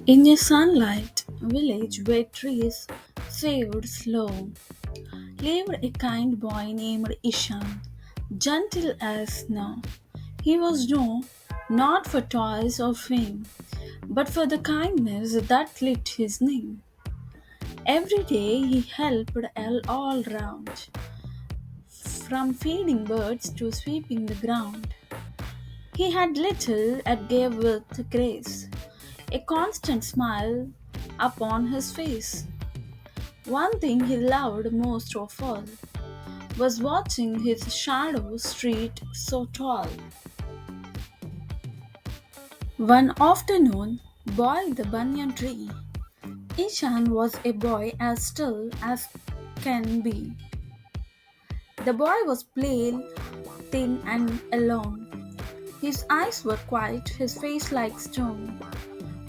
In a sunlight village where trees swayed slow, lived a kind boy named Ishan, gentle as snow. He was known not for toys or fame, but for the kindness that lit his name. Every day he helped all round, from feeding birds to sweeping the ground. He had little and gave with grace, a constant smile upon his face. One thing he loved most of all was watching his shadow street so tall. One afternoon, by the banyan tree, Ishan was a boy as still as can be. The boy was pale, thin, and alone. His eyes were quiet, his face like stone.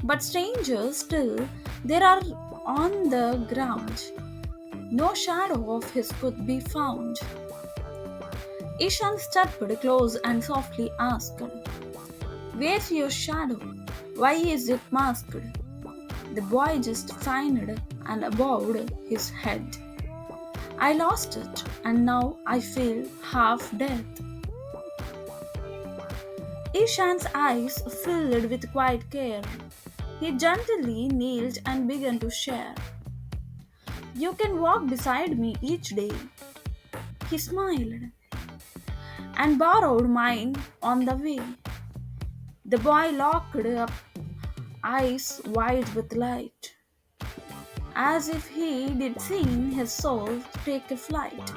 But strangers still, there are on the ground. No shadow of his could be found. Ishan stepped close and softly asked, "Where's your shadow? Why is it masked?" The boy just signed and bowed his head. "I lost it, and now I feel half dead." Ishan's eyes filled with quiet care. He gently kneeled and began to share. "You can walk beside me each day." He smiled and borrowed mine on the way. The boy locked up, eyes wide with light, as if he did seen his soul take a flight.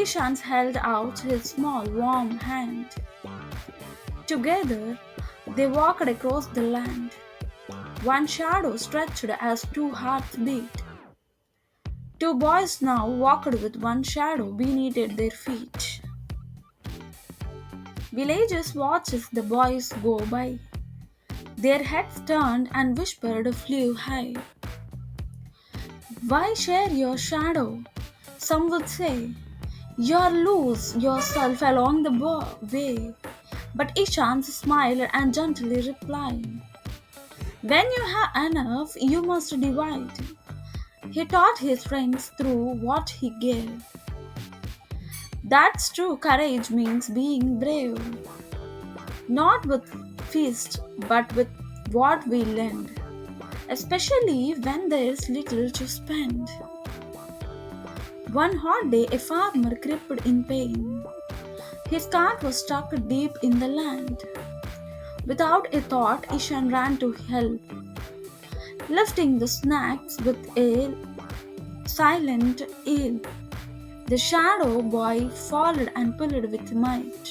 Ishan held out his small warm hand. Together they walked across the land. One shadow stretched as two hearts beat. Two boys now walked with one shadow beneath their feet. Villagers watched as the boys go by. Their heads turned and whispered flew high. "Why share your shadow?" some would say. "You're lose yourself along the way." But Ishan smiled and gently replied, "When you have enough, you must divide." He taught his friends through what he gave. That's true courage means being brave, not with fists, but with what we lend, especially when there's little to spend. One hot day, a farmer crippled in pain. His cart was stuck deep in the land. Without a thought, Ishan ran to help, lifting the snacks with a silent yell. The shadow boy followed and pulled with might.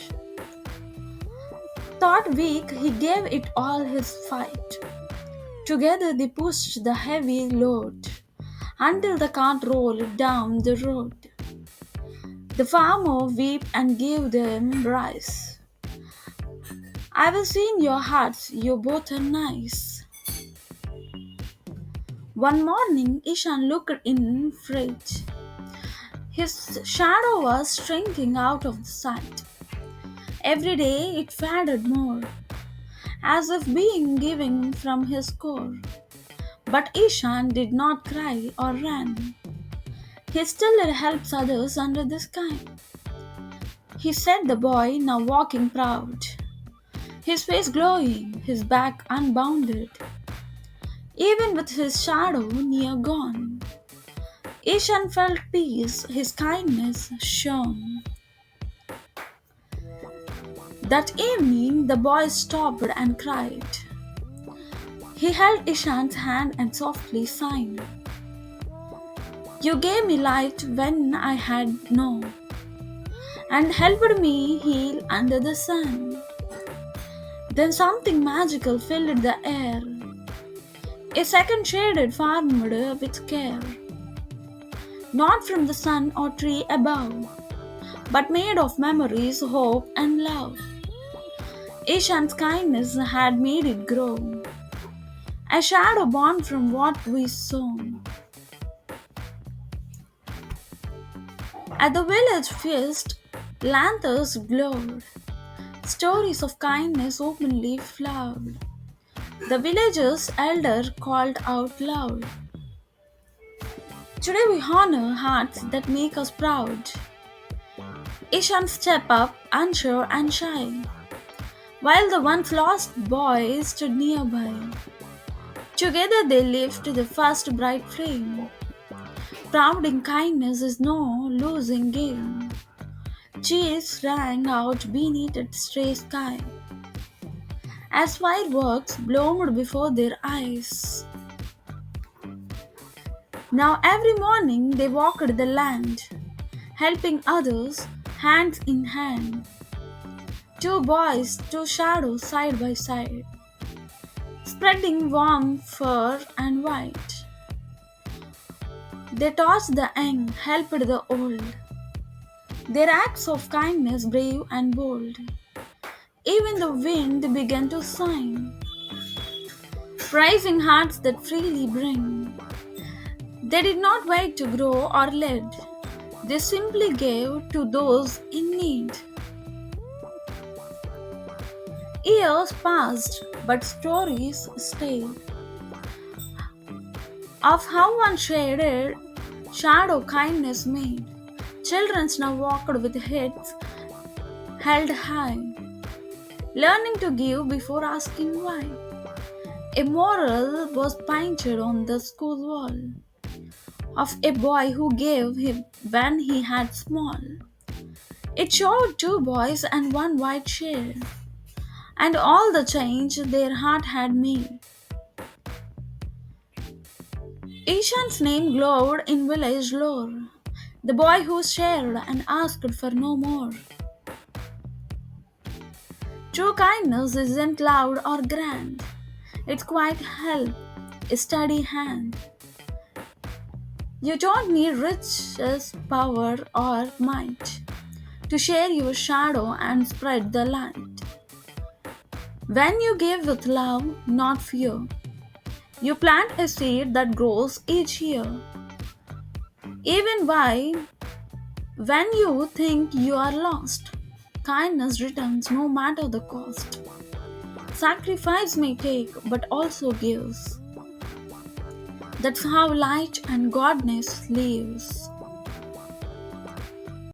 Thought weak, he gave it all his fight. Together they pushed the heavy load until the cart rolled down the road. The farmer wept and gave them rice. "I will see in your hearts, you both are nice." One morning, Ishan looked in fridge. His shadow was shrinking out of sight. Every day it faded more, as if being given from his core. But Ishan did not cry or run. He still helps others under the sky. He said the boy, now walking proud, his face glowing, his back unbounded, even with his shadow near gone. Ishan felt peace, his kindness shone. That evening the boy stopped and cried. He held Ishan's hand and softly signed, "You gave me light when I had no, and helped me heal under the sun." Then something magical filled the air. A second shaded farmer with care, not from the sun or tree above, but made of memories, hope, and love. Ishan's kindness had made it grow, a shadow born from what we sown. At the village feast, lanterns glowed, stories of kindness openly flowered. The village's elder called out loud, "Today we honor hearts that make us proud." Ishan stepped up, unsure and shy, while the once lost boy stood nearby. Together they lived the first bright flame. Proud in kindness is no losing game. Cheers rang out beneath its stray sky, as fireworks bloomed before their eyes. Now every morning they walked the land, helping others, hands in hand. Two boys, two shadows side by side, spreading warm fur and white. They taught the young, helped the old. Their acts of kindness brave and bold. Even the wind began to sing, praising hearts that freely bring. They did not wait to grow or lead. They simply gave to those in need. Years passed, but stories stayed of how one shaded shadow kindness made. Children now walked with heads held high, learning to give before asking why. A moral was painted on the school wall of a boy who gave him when he had small. It showed two boys and one white share, and all the change their heart had made. Ishan's name glowed in village lore, the boy who shared and asked for no more. True kindness isn't loud or grand, it's quiet help, a steady hand. You don't need riches, power, or might to share your shadow and spread the light. When you give with love, not fear, you plant a seed that grows each year. Even when you think you are lost, kindness returns no matter the cost. Sacrifice may take, but also gives. That's how light and godness lives.